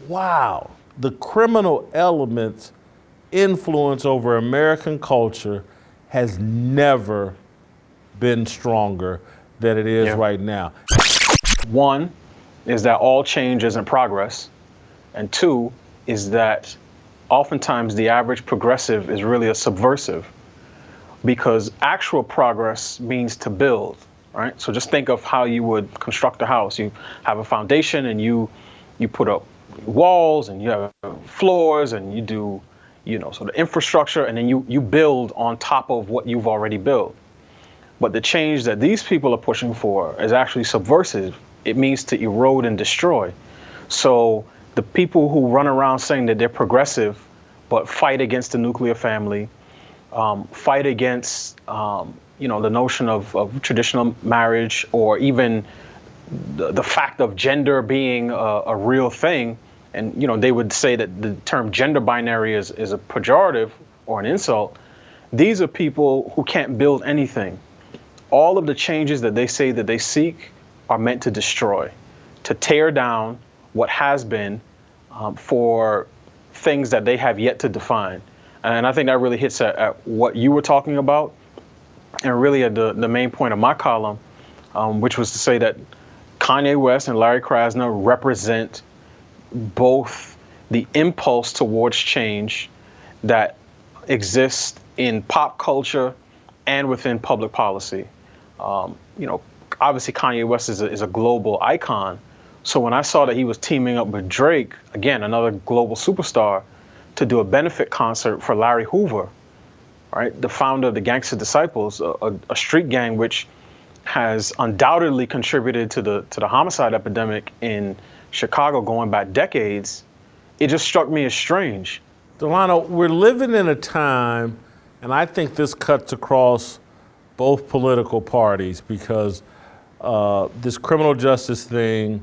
wow, the criminal element's influence over American culture has never been stronger than it is right now. One is that all change isn't progress. And two is that oftentimes the average progressive is really a subversive, because actual progress means to build, right? So just think of how you would construct a house. You have a foundation and you put up walls and you have floors and you do, sort of infrastructure, and then you build on top of what you've already built. But the change that these people are pushing for is actually subversive. It means to erode and destroy. So the people who run around saying that they're progressive, but fight against the nuclear family, fight against, the notion of traditional marriage, or even the fact of gender being a real thing. And, they would say that the term gender binary is a pejorative or an insult. These are people who can't build anything. All of the changes that they say that they seek are meant to destroy, to tear down what has been, for things that they have yet to define. And I think that really hits at what you were talking about, and really at the main point of my column, which was to say that Kanye West and Larry Krasner represent both the impulse towards change that exists in pop culture and within public policy. Obviously Kanye West is a global icon. So when I saw that he was teaming up with Drake, again, another global superstar, to do a benefit concert for Larry Hoover, right? The founder of the Gangster Disciples, a street gang which has undoubtedly contributed to the homicide epidemic in Chicago going back decades. It just struck me as strange. Delano, we're living in a time, and I think this cuts across both political parties, because this criminal justice thing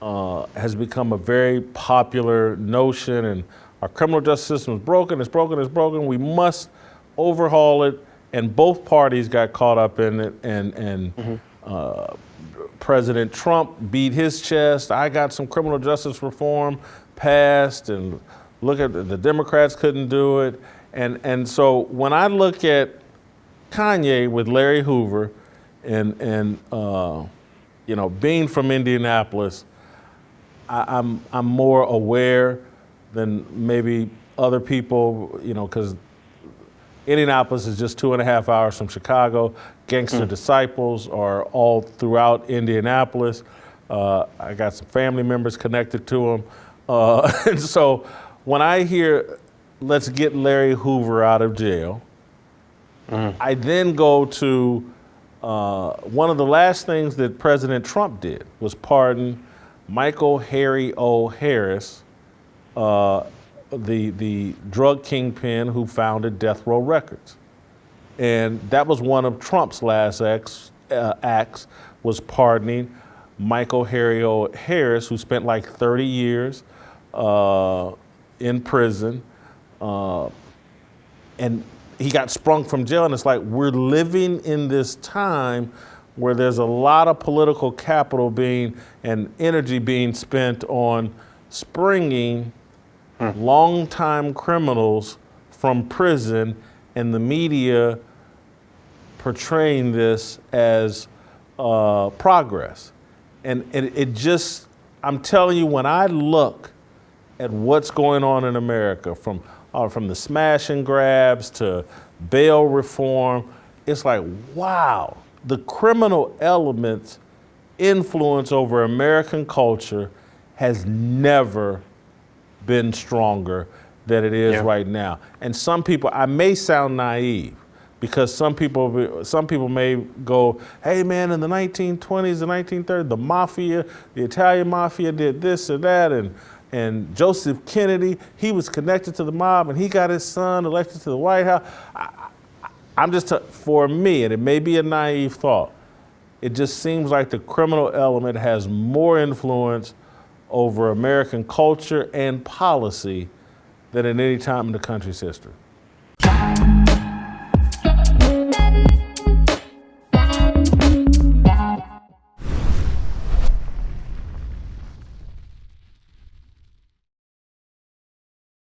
has become a very popular notion, and our criminal justice system is broken, it's broken, it's broken. We must overhaul it, and both parties got caught up in it, and President Trump beat his chest. I got some criminal justice reform passed, and look at the Democrats couldn't do it. And so when I look at Kanye with Larry Hoover and being from Indianapolis, I'm more aware than maybe other people, because Indianapolis is just 2.5 hours from Chicago. Gangster Disciples are all throughout Indianapolis. I got some family members connected to them. And so when I hear, let's get Larry Hoover out of jail, I then go to one of the last things that President Trump did was pardon Michael Harry O. Harris, the drug kingpin who founded Death Row Records. And that was one of Trump's last acts, was pardoning Michael Harry O. Harris, who spent like 30 years in prison. And he got sprung from jail, and it's like we're living in this time where there's a lot of political capital and energy being spent on springing longtime criminals from prison, and the media portraying this as progress. And it just, I'm telling you, when I look at what's going on in America, from the smash and grabs to bail reform, it's like, wow, the criminal element's influence over American culture has never been stronger than it is right now. And some people, I may sound naive, because some people may go, hey man, in the 1920s, the 1930s, the mafia, the Italian mafia did this or that, and Joseph Kennedy, he was connected to the mob and he got his son elected to the White House. I'm just, for me, and it may be a naive thought, it just seems like the criminal element has more influence over American culture and policy than at any time in the country's history.